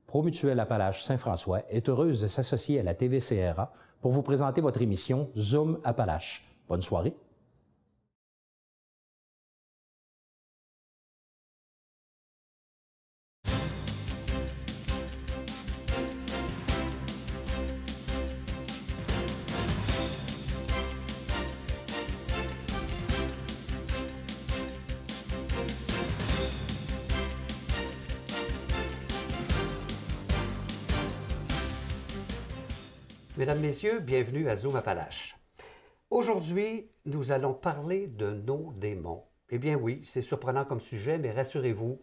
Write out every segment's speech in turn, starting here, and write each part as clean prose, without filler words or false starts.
Promutuelle Appalaches Saint-François est heureuse de s'associer à la TVCRA pour vous présenter votre émission Zoom Appalaches. Bonne soirée. Mesdames, Messieurs, bienvenue à Zoom Appalaches. Aujourd'hui, nous allons parler de nos démons. Eh bien oui, c'est surprenant comme sujet, mais rassurez-vous,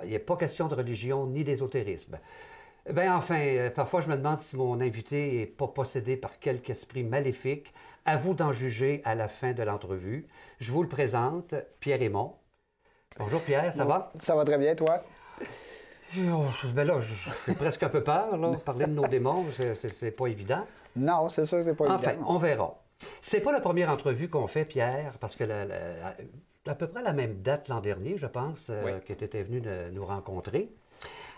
il n'est pas question de religion ni d'ésotérisme. Enfin, parfois je me demande si mon invité n'est pas possédé par quelque esprit maléfique. À vous d'en juger à la fin de l'entrevue. Je vous le présente, Pierre Aymon. Bonjour Pierre, ça va? Ça va très bien, toi? Là, j'ai presque un peu peur, là. Parler de nos démons, c'est pas évident. Non, c'est sûr que c'est pas évident. Enfin, on verra. C'est pas la première entrevue qu'on fait, Pierre, parce que à peu près la même date l'an dernier, je pense, oui, que tu étais venu nous rencontrer.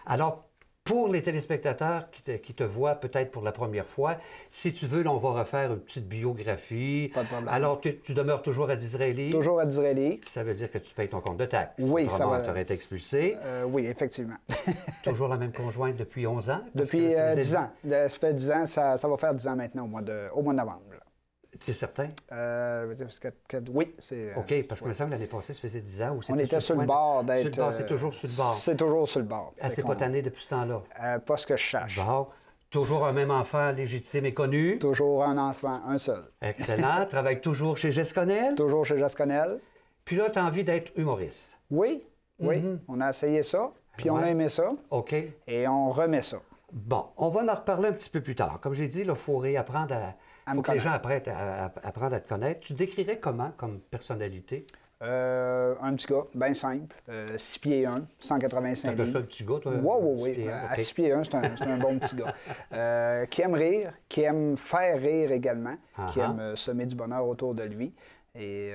Alors, pour les téléspectateurs qui te voient peut-être pour la première fois, si tu veux, là, on va refaire une petite biographie. Pas de problème. Alors, tu demeures toujours à Disraeli? Toujours à Disraeli. Ça veut dire que tu payes ton compte de taxes. Oui, ça va. Tu aurais été expulsé. Oui, effectivement. Toujours la même conjointe depuis 11 ans? Depuis 10 ans. Ça fait 10 ans, ça va faire 10 ans maintenant, au mois de novembre. Tu es certain? Oui, c'est... OK, parce qu'il me semble que l'année passée, ça faisait 10 ans. Ou on était sur le bord d'être... C'est toujours sur le bord. C'est toujours sur le bord. C'est pas tanné depuis ce temps-là? Pas ce que je cherche. Bon. Toujours un même enfant légitime et connu? Toujours un enfant, un seul. Excellent. Travaille toujours chez Gesconel? Toujours chez Gesconel. Puis là, tu as envie d'être humoriste? Oui, oui. On a essayé ça, puis on a aimé ça. OK. Et on remet ça. Bon, on va en reparler un petit peu plus tard. Comme j'ai dit, il faut réapprendre faut que les gens apprennent à te connaître. Tu te décrirais comment comme personnalité? Un petit gars, bien simple, 6 pieds 1, 185 livres. Tu ça un petit gars, toi? Oui. À 6 pieds 1, c'est un bon petit gars. Qui aime rire, qui aime faire rire également, qui aime semer du bonheur autour de lui. Et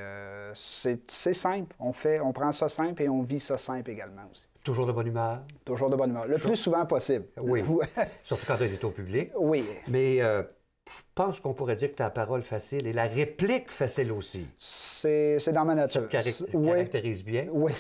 c'est simple. On prend ça simple et on vit ça simple également aussi. Toujours de bonne humeur? Toujours de bonne humeur. Le plus souvent possible. Oui. Surtout quand tu es au public. Oui. Mais je pense qu'on pourrait dire que tu as la parole facile et la réplique facile aussi. C'est dans ma nature. Ça te caractérise bien. Oui,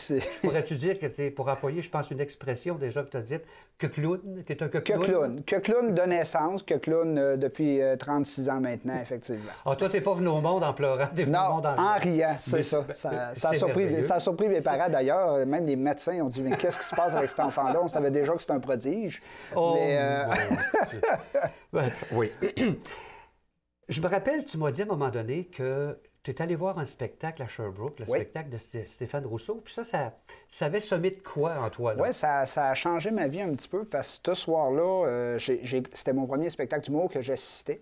Pourrais-tu dire que tu es, pour employer, je pense, une expression déjà que tu as dite, que clown? Tu es un que clown? Que clown de naissance, que clown depuis 36 ans maintenant, effectivement. Ah, toi, tu n'es pas venu au monde en pleurant, tu es venu au monde en riant, c'est ça. Ça a surpris mes parents d'ailleurs. Même les médecins ont dit, mais qu'est-ce qui se passe avec cet enfant-là? On savait déjà que c'était un prodige. Oh, oui. Je me rappelle, tu m'as dit à un moment donné que tu es allé voir un spectacle à Sherbrooke, le spectacle de Stéphane Rousseau, puis ça avait semé de quoi en toi? Oui, ça a changé ma vie un petit peu, parce que ce soir-là, c'était mon premier spectacle d'humour que j'assistais.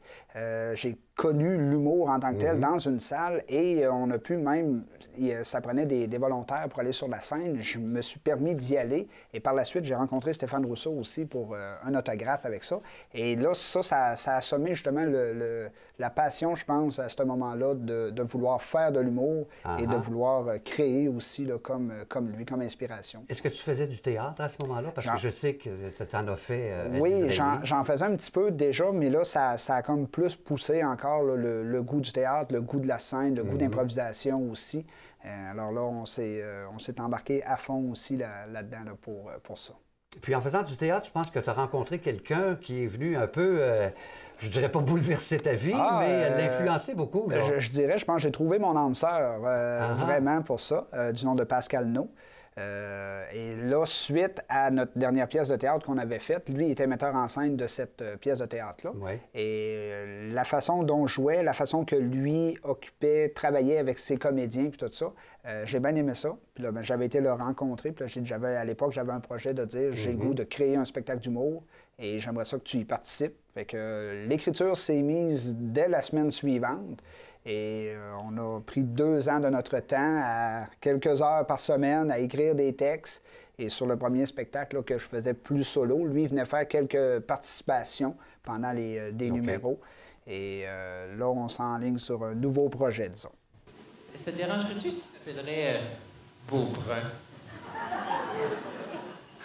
J'ai connu l'humour en tant que tel dans une salle et on a pu même, ça prenait des volontaires pour aller sur la scène. Je me suis permis d'y aller et par la suite, j'ai rencontré Stéphane Rousseau aussi pour un autographe avec ça. Et là, ça a sommé justement la passion, je pense, à ce moment-là, de vouloir faire de l'humour et de vouloir créer aussi là, comme lui, comme inspiration. Est-ce que tu faisais du théâtre à ce moment-là? Parce que je sais que tu en as fait. Oui, j'en faisais un petit peu déjà, mais là, ça a comme plus poussé encore là, le goût du théâtre, le goût de la scène, le goût d'improvisation aussi. Alors là, on s'est embarqué à fond aussi là-dedans là, pour ça. Puis en faisant du théâtre, je pense que tu as rencontré quelqu'un qui est venu un peu, je dirais pas bouleverser ta vie, mais l'influencer beaucoup. Je dirais, je pense que j'ai trouvé mon âme sœur vraiment pour ça, du nom de Pascal No. Et là, suite à notre dernière pièce de théâtre qu'on avait faite, lui était metteur en scène de cette pièce de théâtre-là. Oui. Et la façon dont je jouais, la façon que lui occupait, travaillait avec ses comédiens, puis tout ça, j'ai bien aimé ça. Puis là, j'avais été le rencontrer, puis là, à l'époque, j'avais un projet de dire, j'ai le goût de créer un spectacle d'humour et j'aimerais ça que tu y participes. Fait que l'écriture s'est mise dès la semaine suivante. Et on a pris 2 ans de notre temps, à quelques heures par semaine, à écrire des textes. Et sur le premier spectacle là, que je faisais plus solo, lui, il venait faire quelques participations pendant des numéros. Et là, on s'enligne sur un nouveau projet, disons. Ça te dérangerait-tu si tu t'appellerais Beaubrun?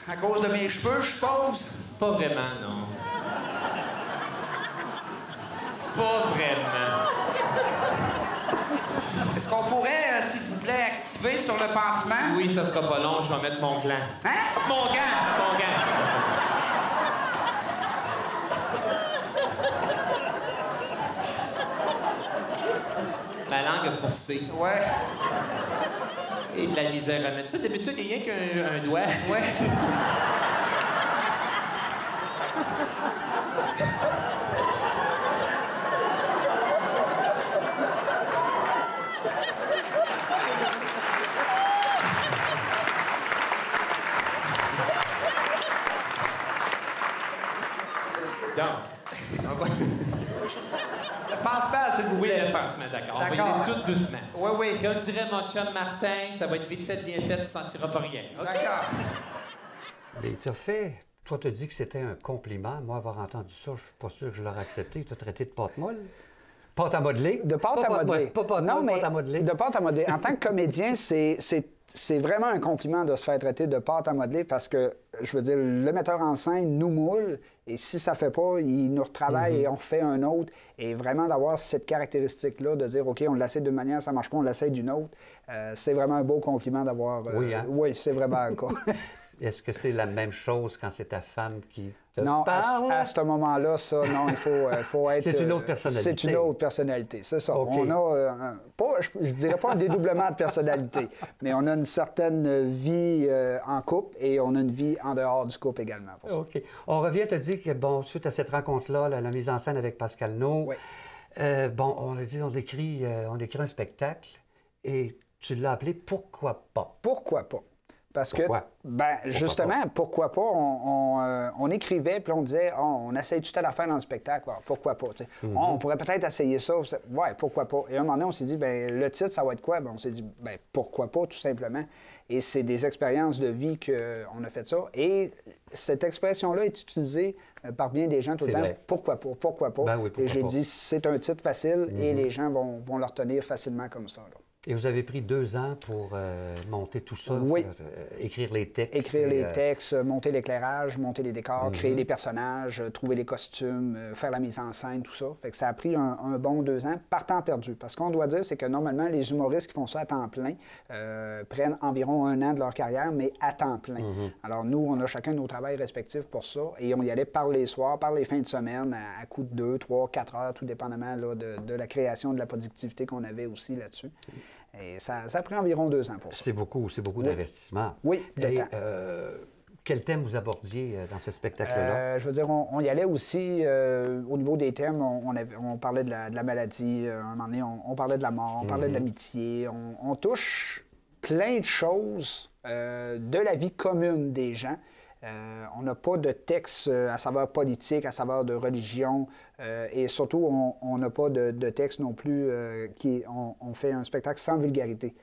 À cause de mes cheveux, je suppose? Pas vraiment, non. Pas vraiment. Est-ce qu'on pourrait, s'il vous plaît, activer sur le pansement? Oui, ça sera pas long, je vais mettre mon gland. Hein? Mon gant! Mon gant! Ma langue a forcé. Ouais. Et de la misère à mettre ça. D'habitude, il n'y a rien qu'un doigt. Ouais. Donc, on va... Le pansement, s'il vous Oui, plaît. le pansement, d'accord. On va y D'accord. aller tout doucement. Oui, oui. Comme dirait mon chum Martin, ça va être vite fait, bien fait, tu ne sentiras pas rien. OK? D'accord. Mais t'as fait... Toi, t'as dit que c'était un compliment. Moi, avoir entendu ça, je suis pas sûr que je l'aurais accepté. T'as traité de pâte molle. Pâte à modeler. De pâte Pas à modeler. Pas pâte Non, molle, mais pâte à modeler. de pâte à modeler. En tant que comédien, c'est vraiment un compliment de se faire traiter de pâte à modeler parce que, je veux dire, le metteur en scène nous moule et si ça fait pas, il nous retravaille et on refait un autre. Et vraiment d'avoir cette caractéristique-là, de dire, OK, on l'essaie d'une manière, ça marche pas, on l'essaie d'une autre, c'est vraiment un beau compliment d'avoir... Oui, hein? Oui, c'est vraiment le cas. Est-ce que c'est la même chose quand c'est ta femme qui te Non, parle? à ce moment-là, ça, non, il faut être... C'est une autre personnalité. C'est une autre personnalité, c'est ça. OK. On a, je dirais pas un dédoublement de personnalité, mais on a une certaine vie en couple et on a une vie en dehors du couple également. Pour ça. OK. On revient te dire que, bon, suite à cette rencontre-là, la mise en scène avec Pascal No, Oui. bon, on a dit, on écrit un spectacle et tu l'as appelé « Pourquoi pas ». Pourquoi pas? Parce Pourquoi? que, ben, justement, pourquoi pas? On écrivait, puis on disait, on essaye tout à la faire dans le spectacle, alors, pourquoi pas? Tu sais? On pourrait peut-être essayer ça. Ouais, pourquoi pas? Et à un moment donné, on s'est dit, ben, le titre, ça va être quoi? Ben, on s'est dit, ben, pourquoi pas, tout simplement. Et c'est des expériences de vie qu'on a fait ça. Et cette expression-là est utilisée par bien des gens tout le C'est temps. vrai. Pourquoi pas? Pourquoi pas? Ben oui, pourquoi et j'ai pas. dit, c'est un titre facile et les gens vont le retenir facilement comme ça. Là. Et vous avez pris 2 ans pour monter tout ça, Oui. Écrire les textes. Écrire les et, textes, monter l'éclairage, monter les décors, créer des personnages, trouver les costumes, faire la mise en scène, tout ça. Fait que ça a pris un bon 2 ans par temps perdu. Parce qu'on doit dire, c'est que normalement, les humoristes qui font ça à temps plein prennent environ 1 an de leur carrière, mais à temps plein. Alors nous, on a chacun nos travails respectifs pour ça et on y allait par les soirs, par les fins de semaine, à coup de 2, 3, 4 heures, tout dépendamment là, de la création, de la productivité qu'on avait aussi là-dessus. Et ça a pris environ 2 ans pour ça. C'est beaucoup d'investissement. Oui, de Et, temps. quel thème vous abordiez dans ce spectacle-là? Je veux dire, on y allait aussi, au niveau des thèmes, on parlait de la maladie, à un moment donné, on parlait de la mort, on parlait de l'amitié, on touche plein de choses de la vie commune des gens. On n'a pas de texte à saveur politique, à saveur de religion, et surtout, on n'a pas de texte non plus on fait un spectacle sans vulgarité.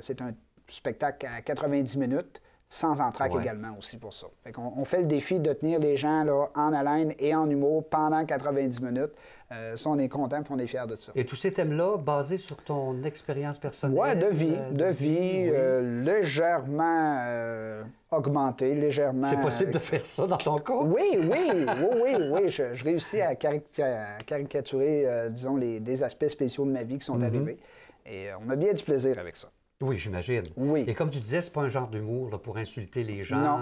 C'est un spectacle à 90 minutes, sans entracte également aussi pour ça. Fait qu'on fait le défi de tenir les gens là, en haleine et en humour pendant 90 minutes. Ça, on est content et on est fiers de ça. Et tous ces thèmes-là, basés sur ton expérience personnelle? Oui, de vie, oui. légèrement augmenté, légèrement... C'est possible de faire ça dans ton cas? Oui. Je réussis à caricaturer, disons, des aspects spéciaux de ma vie qui sont arrivés. Et on a bien du plaisir avec ça. Oui, j'imagine. Oui. Et comme tu disais, c'est pas un genre d'humour là, pour insulter les gens. Non.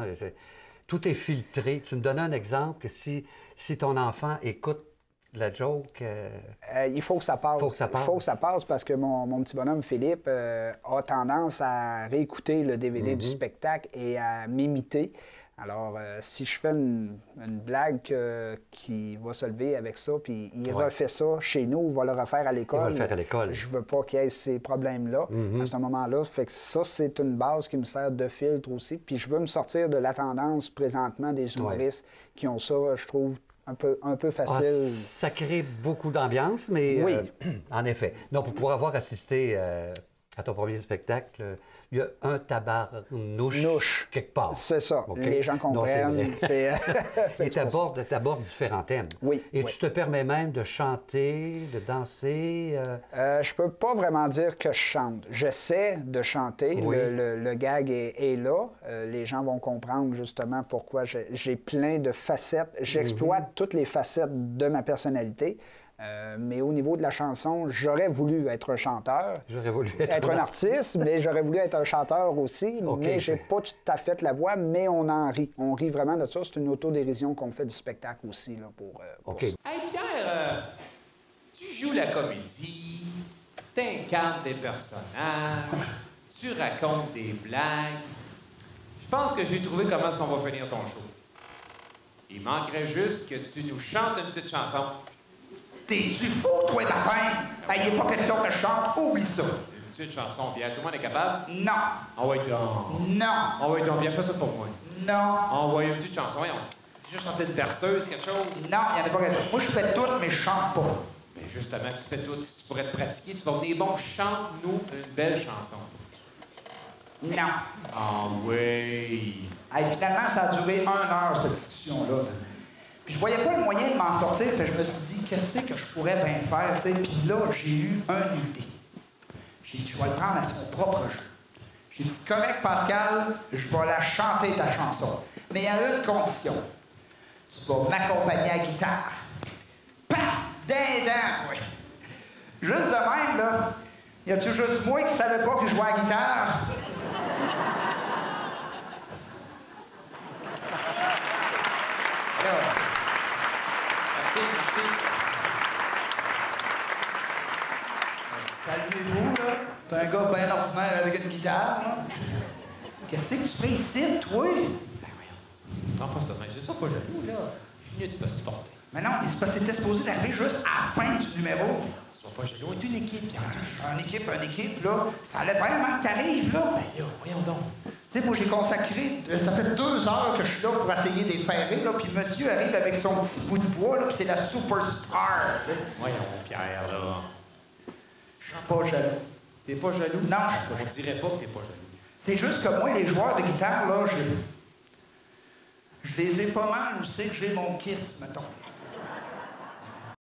Tout est filtré. Tu me donnais un exemple que si ton enfant écoute la joke... il faut que ça passe. Faut que ça passe. Il faut que ça passe parce que mon petit bonhomme Philippe a tendance à réécouter le DVD du spectacle et à m'imiter. Alors, si je fais une blague qui va se lever avec ça, puis il refait ça chez nous, il va le refaire à l'école. Il va le faire à l'école. Je veux pas qu'il y ait ces problèmes-là à ce moment-là. Fait que ça, c'est une base qui me sert de filtre aussi. Puis je veux me sortir de la tendance présentement des humoristes qui ont ça, je trouve, un peu facile. Ça crée beaucoup d'ambiance, mais Oui. En effet. Non, pour avoir assisté à ton premier spectacle, il y a un tabarnouche quelque part. C'est ça. OK? Les gens comprennent. Non, c'est vrai. C'est Et tu abordes différents thèmes. Oui. Et oui. tu te permets même de chanter, de danser. Je peux pas vraiment dire que je chante. J'essaie de chanter. Oui. Le gag est là. Les gens vont comprendre justement pourquoi j'ai plein de facettes. J'exploite toutes les facettes de ma personnalité. Mais au niveau de la chanson, j'aurais voulu être un chanteur. J'aurais voulu être un artiste, mais j'aurais voulu être un chanteur aussi. Okay. Mais j'ai pas tout à fait la voix, mais on en rit. On rit vraiment de ça. C'est une autodérision qu'on fait du spectacle aussi là, pour OK. ça. Hey Pierre, tu joues la comédie, t'incarnes des personnages, tu racontes des blagues. Je pense que j'ai trouvé comment est-ce qu'on va finir ton show. Il manquerait juste que tu nous chantes une petite chanson. T'es-tu fou, toi, matin? Il n'est pas question que je chante, oublie ça. Une petite chanson, Pierre. Tout le monde est capable? Non, Envoie donc. non, Envoie donc, Pierre. Fais ça pour moi. non, Envoie une petite chanson. Voyons. Juste chanter une berceuse, quelque chose. non, il n'y en a pas question. Moi, je fais tout, mais je chante pas. Mais justement, tu fais tout. Tu pourrais te pratiquer. Tu vas venir bon. Chante-nous une belle chanson. Non. Ah oui. Finalement, ça a duré 1 heure, cette discussion-là. Puis je voyais pas le moyen de m'en sortir, fait que je me suis dit, qu'est-ce que je pourrais bien faire, tu sais. Puis là, j'ai eu une idée. J'ai dit, je vais le prendre à son propre jeu. J'ai dit, correct, Pascal, je vais la chanter, ta chanson. Mais il y a une condition. Tu vas m'accompagner à la guitare. Paf! Dindin, oui. Juste de même, là, y a-tu juste moi qui savais pas que je jouais à la guitare? Là. Merci. Calmez-vous, là. T'es un gars bien ordinaire avec une guitare, là. Qu'est-ce que tu fais ici, toi? Prends pas ça, mais je suis pas jaloux, là. Je viens de te supporter. Mais non, c'est parce que c'était supposé d'arriver juste à la fin du numéro. Sois pas jaloux. On est une équipe, Pierre. Une équipe, là. Ça allait vraiment que t'arrives, là. Ben là, voyons donc. Tu sais, moi, j'ai consacré, ça fait 2 heures que je suis là pour essayer de les faire rire, là, puis monsieur arrive avec son petit bout de bois, là, puis c'est la superstar, tu sais. Voyons, Pierre, là. Je suis pas jaloux. T'es pas jaloux? Non, je suis pas jaloux. On dirait pas que t'es pas jaloux. C'est juste que moi, les joueurs de guitare, là, je les ai pas mal où c'est que j'ai mon kiss, mettons.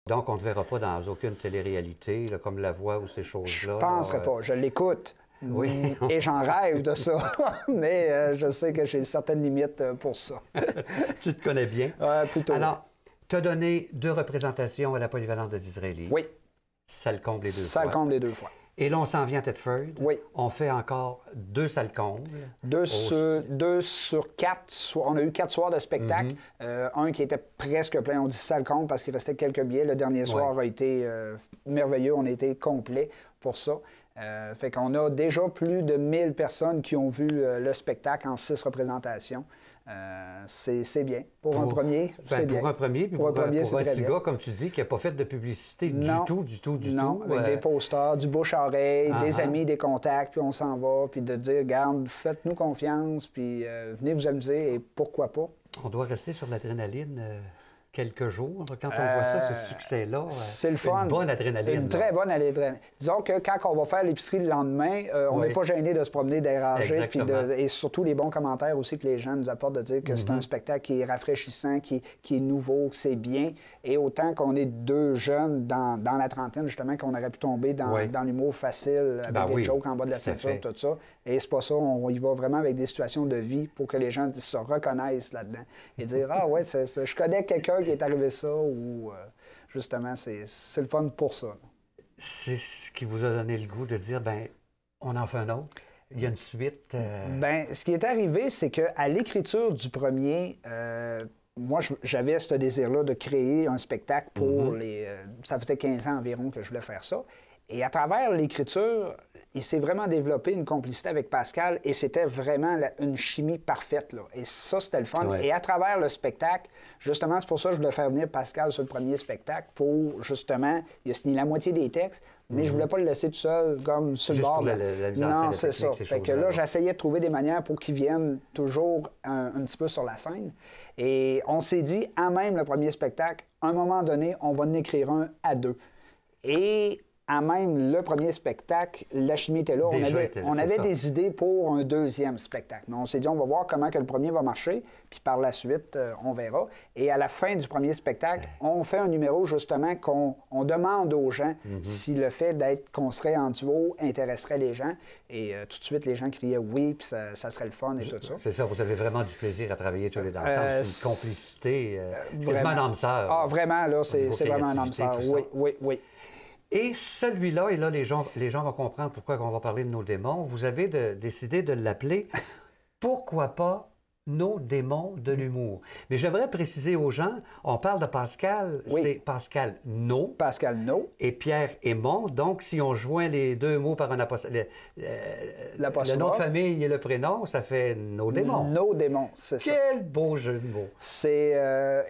Donc, on ne te verra pas dans aucune télé-réalité, là, comme La Voix ou ces choses-là. Je penserais là, pas. Je l'écoute. Oui. Et j'en rêve de ça. Mais je sais que j'ai certaines limites pour ça. Tu te connais bien. Plutôt. Alors, tu as donné 2 représentations à la Polyvalente de Disraeli. Oui. Ça le comble les 2 fois. Ça le comble les 2 fois. Et là, on s'en vient à Thetford. Oui. On fait encore 2 salles combles. 2 sur 4. On a eu 4 soirs de spectacle. Un qui était presque plein. On dit salle comble parce qu'il restait quelques billets. Le dernier soir a été merveilleux. On a été complet pour ça. Fait qu'on a déjà plus de 1000 personnes qui ont vu le spectacle en 6 représentations. C'est bien. Pour un premier, c'est bien. Pour un premier, puis pour un petit gars, comme tu dis, qui n'a pas fait de publicité du tout. Non, avec des posters, du bouche-à-oreille, des amis, des contacts, puis on s'en va, puis de dire, regarde, faites-nous confiance, puis venez vous amuser, et pourquoi pas. On doit rester sur l'adrénaline quelques jours. Quand on voit ça, ce succès-là, c'est le fun. Une bonne adrénaline. Une très bonne adrénaline. Disons que quand on va faire l'épicerie le lendemain, on n'est pas gêné de se promener, déranger, et surtout les bons commentaires aussi que les gens nous apportent de dire que c'est un spectacle qui est rafraîchissant, qui est nouveau, que c'est bien. Et autant qu'on est 2 jeunes dans la trentaine, justement, qu'on aurait pu tomber dans l'humour facile, avec des jokes en bas de la ceinture, tout ça. Et c'est pas ça. On y va vraiment avec des situations de vie pour que les gens se reconnaissent là-dedans. Et dire, ah ouais, je connais quelqu'un qui est arrivé ça, ou justement, c'est le fun pour ça. C'est ce qui vous a donné le goût de dire, ben on en fait un autre. Il y a une suite. Ben, ce qui est arrivé, c'est qu'à l'écriture du premier, moi, j'avais ce désir-là de créer un spectacle pour les... ça faisait 15 ans environ que je voulais faire ça. Et à travers l'écriture, il s'est vraiment développé une complicité avec Pascal et c'était vraiment une chimie parfaite, là. Et ça, c'était le fun. Ouais. Et à travers le spectacle, justement, c'est pour ça que je voulais faire venir Pascal sur le premier spectacle pour, justement, il a signé la moitié des textes, mais je voulais pas le laisser tout seul, comme sur le bord. Pour la mise en scène, non, c'est ça. ces Fait que là, j'essayais de trouver des manières pour qu'il vienne toujours un petit peu sur la scène. Et on s'est dit, à même le premier spectacle, à un moment donné, on va en écrire un à 2. Et à même le premier spectacle, la chimie était là. On avait des idées pour un deuxième spectacle. Mais on s'est dit, on va voir comment que le premier va marcher, puis par la suite, on verra. Et à la fin du premier spectacle, on fait un numéro, justement, qu'on demande aux gens si le fait qu'on serait en duo intéresserait les gens. Et tout de suite, les gens criaient oui, puis ça serait le fun et tout ça. C'est ça, vous avez vraiment du plaisir à travailler tous les deux ensemble. C'est une complicité, quasiment un âme-sœur. Ah, vraiment, là, c'est vraiment un âme-sœur. Oui. Et celui-là, et là, les gens vont comprendre pourquoi on va parler de nos démons, vous avez décidé de l'appeler « Pourquoi pas nos démons de l'humour ». Mais j'aimerais préciser aux gens, on parle de Pascal, c'est Pascal No. Pascal No. Et Pierre Aymon. Donc, si on joint les deux mots par un apostrophe, le nom de famille et le prénom, ça fait nos démons. Nos démons, c'est ça. Quel beau jeu de mots.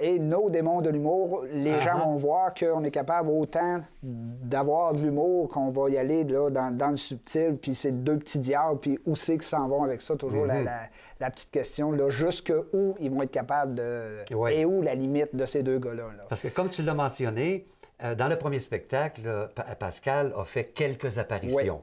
Et nos démons de l'humour, les gens vont voir qu'on est capable autant d'avoir de l'humour qu'on va y aller là, dans le subtil, puis c'est deux petits diables, puis où c'est qu'ils s'en vont avec ça, toujours la petite question, là, jusqu'où ils vont être capables de... Et où la limite de ces deux gars-là. Là. Parce que comme tu l'as mentionné, dans le premier spectacle, Pascal a fait quelques apparitions.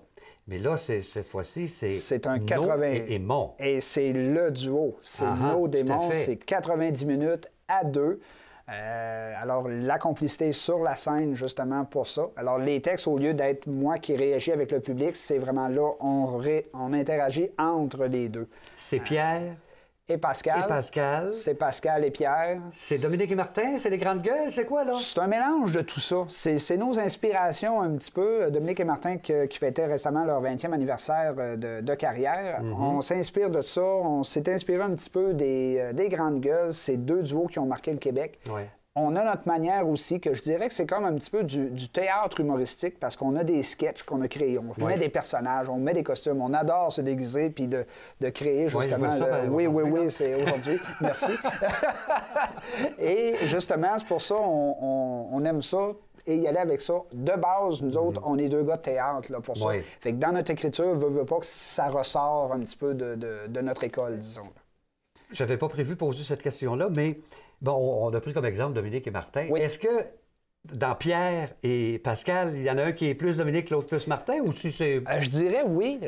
Mais là, cette fois-ci, c'est un 80... et Mon. Et c'est le duo. C'est nos démons. C'est 90 minutes à deux. Alors, la complicité sur la scène, justement, pour ça. Alors, les textes, au lieu d'être moi qui réagis avec le public, c'est vraiment là, on interagit entre les deux. C'est Pierre et Pascal. C'est Pascal et Pierre. C'est Dominique et Martin, c'est les grandes gueules, c'est quoi, là? C'est un mélange de tout ça. C'est nos inspirations un petit peu. Dominique et Martin qui fêtaient récemment leur 20e anniversaire de carrière. On s'inspire de ça. On s'est inspiré un petit peu des grandes gueules. C'est deux duos qui ont marqué le Québec. On a notre manière aussi, que je dirais que c'est comme un petit peu du théâtre humoristique, parce qu'on a des sketchs qu'on a créés. On met des personnages, on met des costumes. On adore se déguiser puis de créer justement... Oui, c'est aujourd'hui. Merci. Et justement, c'est pour ça on aime ça. Et y aller avec ça. De base, nous autres, on est deux gars de théâtre là, pour ça. Fait que dans notre écriture, veut pas que ça ressort un petit peu de notre école, disons. J'avais pas prévu poser cette question-là, mais... Bon, on a pris comme exemple Dominique et Martin. Est-ce que dans Pierre et Pascal, il y en a un qui est plus Dominique, l'autre plus Martin, ou si c'est... Je dirais oui.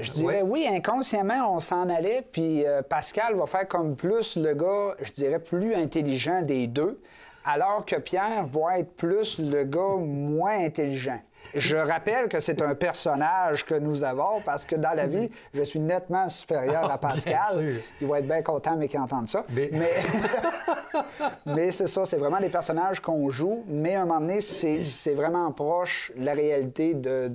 Oui. Inconsciemment, on s'en allait, puis Pascal va faire comme plus le gars, je dirais, plus intelligent des deux, alors que Pierre va être plus le gars moins intelligent. Je rappelle que c'est un personnage que nous avons parce que dans la vie, je suis nettement supérieur à Pascal. Il va être bien content, mais qu'il entende ça. Mais c'est ça, c'est vraiment des personnages qu'on joue, mais à un moment donné, c'est vraiment proche la réalité de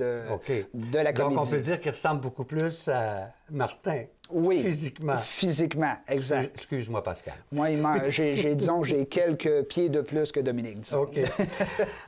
la comédie. Donc, on peut dire qu'il ressemble beaucoup plus à Martin. Oui, physiquement, exact. Excuse-moi, Pascal. Moi, disons, j'ai quelques pieds de plus que Dominique, disons. OK.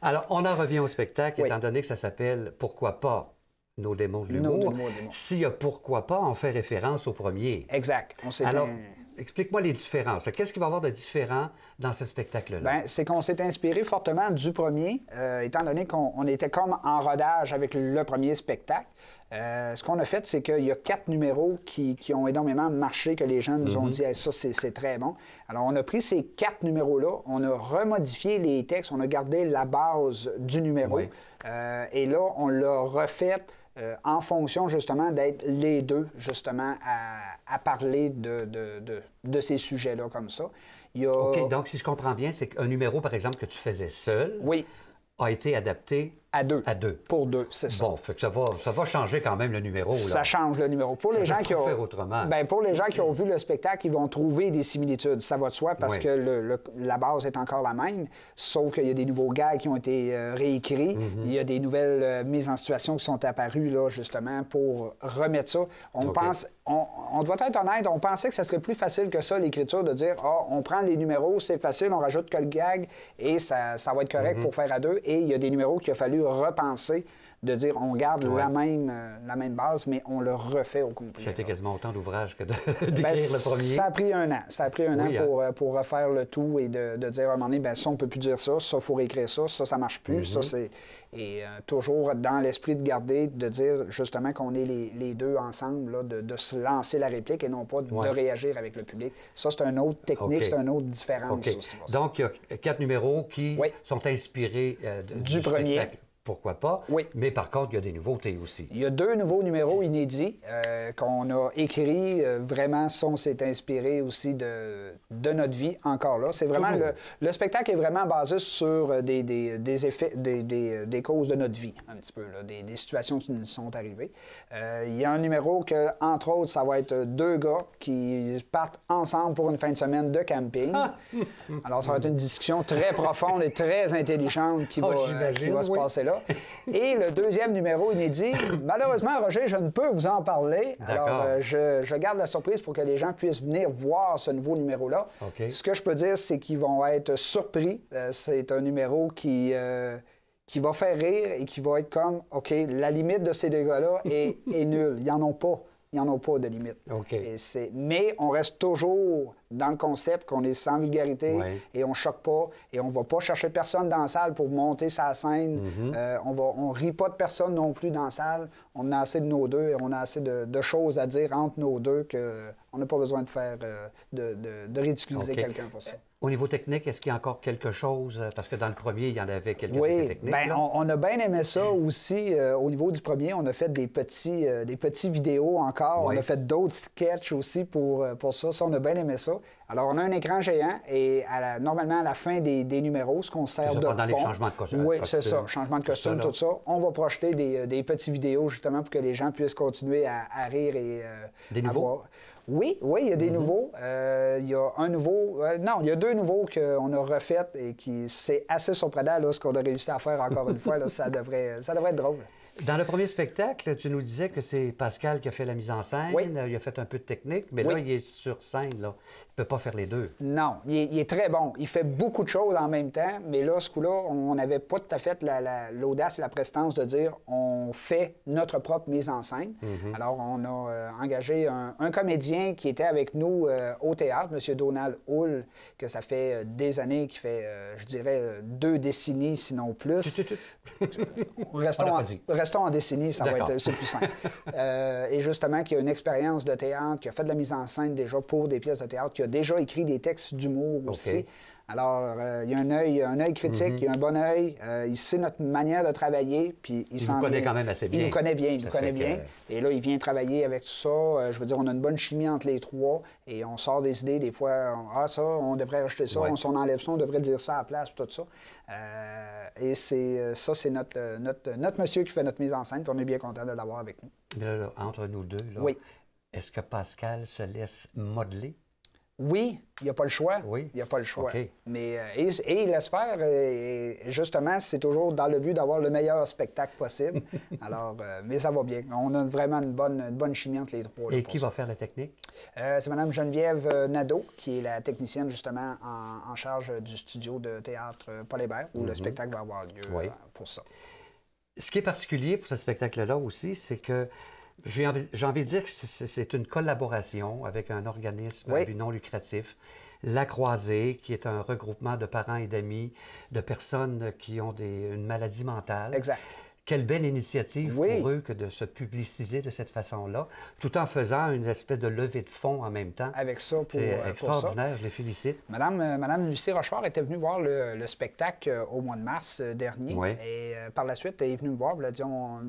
Alors, on en revient au spectacle, étant donné que ça s'appelle « Pourquoi pas nos démons de l'humour ». S'il y a « Pourquoi pas », on fait référence au premier. Exact. Alors, explique-moi les différences. Qu'est-ce qu'il va y avoir de différent dans ce spectacle-là? Bien, c'est qu'on s'est inspiré fortement du premier, étant donné qu'on était comme en rodage avec le premier spectacle. Ce qu'on a fait, c'est qu'il y a 4 numéros qui ont énormément marché, que les gens nous ont dit hey, « ça, c'est très bon ». Alors, on a pris ces 4 numéros-là, on a remodifié les textes, on a gardé la base du numéro. Et là, on l'a refait en fonction, justement, d'être les deux, justement, à parler de ces sujets-là, comme ça. OK, donc, si je comprends bien, c'est qu'un numéro, par exemple, que tu faisais seul... a été adapté à deux. Pour deux, c'est ça. Bon, fait que ça va changer quand même le numéro. Là. Ça change le numéro. Pour les gens qui ont faire autrement. Bien, pour les gens qui ont vu le spectacle, ils vont trouver des similitudes. Ça va de soi parce que la base est encore la même, sauf qu'il y a des nouveaux gags qui ont été réécrits. Il y a des nouvelles mises en situation qui sont apparues, là, justement, pour remettre ça. On doit être honnête, on pensait que ça serait plus facile que ça, l'écriture, de dire on prend les numéros, c'est facile, on rajoute que le gag et ça va être correct pour faire à deux. Et il y a des numéros qu'il a fallu repenser, de dire on garde la même base, mais on le refait au complet. C'était quasiment autant d'ouvrage que d'écrire le premier. Ça a pris un an. Ça a pris un an pour refaire le tout et de dire à un moment donné, ça, on ne peut plus dire ça, il faut réécrire ça, ça ne marche plus, ça, c'est... Et toujours dans l'esprit de garder, de dire justement qu'on est les deux ensemble, là, de se lancer la réplique et non pas de réagir avec le public. Ça, c'est une autre technique, c'est une autre différence aussi. Donc, il y a 4 numéros qui sont inspirés du premier. pourquoi pas. Oui. Mais par contre, il y a des nouveautés aussi. Il y a 2 nouveaux numéros inédits qu'on a écrits. Vraiment, on s'est inspiré aussi de notre vie encore là. C'est vraiment le spectacle est vraiment basé sur des effets, des causes de notre vie, un petit peu, là, des situations qui nous sont arrivées. Il y a un numéro que, entre autres, ça va être 2 gars qui partent ensemble pour une fin de semaine de camping. Alors, ça va être une discussion très profonde et très intelligente qui va se passer là. Et le 2e numéro inédit, malheureusement, Roger, je ne peux vous en parler. Alors, je garde la surprise pour que les gens puissent venir voir ce nouveau numéro-là. Okay. Ce que je peux dire, c'est qu'ils vont être surpris. C'est un numéro qui va faire rire et qui va être comme, OK, la limite de ces 2 gars-là est nulle. Ils n'en ont pas. Ils n'en ont pas de limite. Okay. Mais on reste toujours dans le concept qu'on est sans vulgarité et on ne choque pas et on ne va pas chercher personne dans la salle pour monter sa scène. On ne rit pas de personne non plus dans la salle. On a assez de nos deux et on a assez de choses à dire entre nos deux qu'on n'a pas besoin de faire de ridiculiser quelqu'un pour ça. Au niveau technique, est-ce qu'il y a encore quelque chose? Parce que dans le premier, il y en avait quelques effets techniques. Bien, on a bien aimé ça aussi. Au niveau du premier, on a fait des petits vidéos encore. On a fait d'autres sketchs aussi pour ça. Ça, on a bien aimé ça. Alors, on a un écran géant et normalement, à la fin des numéros, ce qu'on sert de pendant les changements de costume. Oui, c'est ça. Changement de costume, tout ça. On va projeter des petites vidéos justement pour que les gens puissent continuer à rire et des nouveaux? voir. Oui, il y a des nouveaux. Il y a un nouveau... il y a 2 nouveaux qu'on a refait et c'est assez surprenant là, ce qu'on a réussi à faire encore une fois. Là, ça devrait être drôle. Dans le premier spectacle, tu nous disais que c'est Pascal qui a fait la mise en scène. Oui. Il a fait un peu de technique, mais là, il est sur scène. Là. Il ne peut pas faire les 2. Non, il est très bon. Il fait beaucoup de choses en même temps, mais là, ce coup-là, on n'avait pas tout à fait l'audace et la prestance de dire on fait notre propre mise en scène. Alors, on a engagé un comédien qui était avec nous au théâtre, M. Donald Hull, que ça fait des années, qui fait, je dirais, 2 décennies, sinon plus. Restons en décennies, c'est plus simple. Et justement, qui a une expérience de théâtre, qui a fait de la mise en scène déjà pour des pièces de théâtre, qui a déjà écrit des textes d'humour aussi. Alors, il y a un œil critique, il y a un bon œil, il sait notre manière de travailler, puis il nous connaît quand même assez bien. Il nous connaît bien, Et là, il vient travailler avec tout ça. Je veux dire, on a une bonne chimie entre les 3, et on sort des idées. Des fois, ça, on devrait acheter ça, on enlève ça, on devrait dire ça à la place, tout ça. Et c'est notre monsieur qui fait notre mise en scène, puis on est bien content de l'avoir avec nous. Mais là, entre nous deux, est-ce que Pascal se laisse modeler? Oui, il n'y a pas le choix. Oui. Il n'y a pas le choix. Okay. Mais, et il laisse faire. Justement, c'est toujours dans le but d'avoir le meilleur spectacle possible. Alors, mais ça va bien. On a vraiment une bonne chimie entre les 3. Et qui va faire la technique? C'est Mme Geneviève Nadeau, qui est la technicienne, justement, en charge du studio de théâtre Paul Hébert, où le spectacle va avoir lieu pour ça. Ce qui est particulier pour ce spectacle-là aussi, c'est que j'ai envie de dire que c'est une collaboration avec un organisme à but non lucratif, La Croisée, qui est un regroupement de parents et d'amis, de personnes qui ont une maladie mentale. Exact. Quelle belle initiative pour eux que de se publiciser de cette façon-là, tout en faisant une espèce de levée de fonds en même temps. Avec ça, c'est extraordinaire, je les félicite. Madame Lucie Rochefort était venue voir le spectacle au mois de mars dernier. Oui. Et par la suite, elle est venue me voir. Elle a dit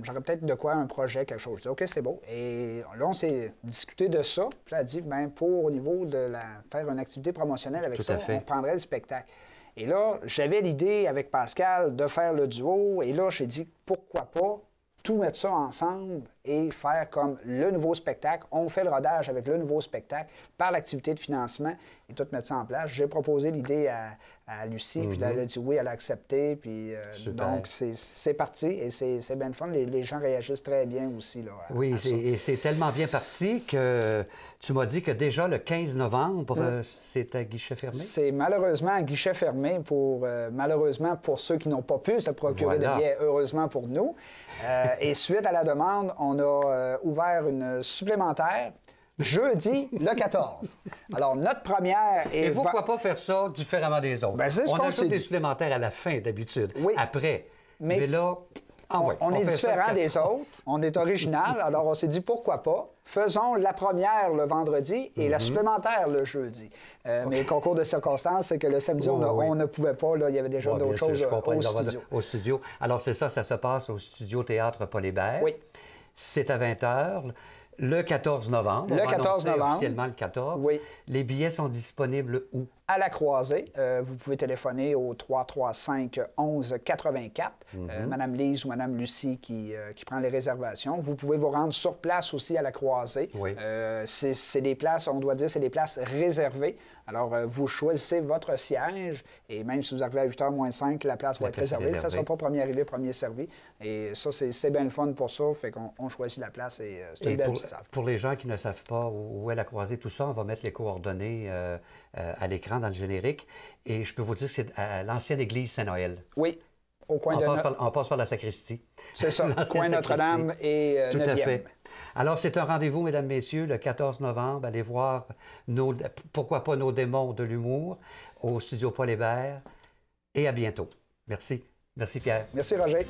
j'aurais peut-être de quoi un projet, quelque chose. Je dis OK, c'est beau. Et là, on s'est discuté de ça. Puis elle a dit pour au niveau de faire une activité promotionnelle avec ça, on prendrait le spectacle. Et là, j'avais l'idée avec Pascal de faire le duo. Et là, j'ai dit, pourquoi pas tout mettre ça ensemble et faire comme le nouveau spectacle. On fait le rodage avec le nouveau spectacle par l'activité de financement et tout mettre ça en place. J'ai proposé l'idée à Lucie, puis elle a dit oui, elle a accepté. Puis, donc, c'est parti et c'est bien le fun. Les gens réagissent très bien aussi. Là, oui, et c'est tellement bien parti que tu m'as dit que déjà le 15 novembre, c'est à guichet fermé? C'est malheureusement à guichet fermé, malheureusement pour ceux qui n'ont pas pu se procurer de billets, heureusement pour nous. Et suite à la demande, on a ouvert une supplémentaire jeudi le 14. Alors, notre première est... Et pourquoi pas faire ça différemment des autres? Ben, on ajoute des supplémentaires à la fin, d'habitude. Oui. Après. Mais là, on est fait ça différent le des 14. autres, on est original, alors on s'est dit pourquoi pas. Faisons la première le vendredi et la supplémentaire le jeudi. Mais le concours de circonstances, c'est que le samedi, on ne pouvait pas, là, il y avait déjà d'autres choses au studio. Alors c'est ça se passe au studio Théâtre Paul Hébert. Oui. C'est à 20h. Le 14 novembre. Le 14 novembre. Officiellement le 14. Oui. Les billets sont disponibles où? À la Croisée. Vous pouvez téléphoner au 335-11-84. Madame Lise ou Madame Lucie qui prend les réservations. Vous pouvez vous rendre sur place aussi à la Croisée. Oui. C'est des places, on doit dire, c'est des places réservées. Alors, vous choisissez votre siège et même si vous arrivez à 8h moins 5, la place va être réservée. Ça ne sera pas premier arrivé, premier servi. Et ça, c'est bien le fun pour ça. Fait qu'on choisit la place et c'est une belle petite salle. Pour les gens qui ne savent pas où est la Croisée, tout ça, on va mettre les coordonnées à l'écran dans le générique. Et je peux vous dire que c'est à l'ancienne église Saint-Noël. Oui, au coin on passe par la sacristie. C'est ça, coin Notre-Dame et 9e. Tout à fait. Alors, c'est un rendez-vous, mesdames, messieurs, le 14 novembre. Allez voir pourquoi pas nos démons de l'humour au studio Paul Hébert. Et à bientôt. Merci. Merci, Pierre. Merci, Roger.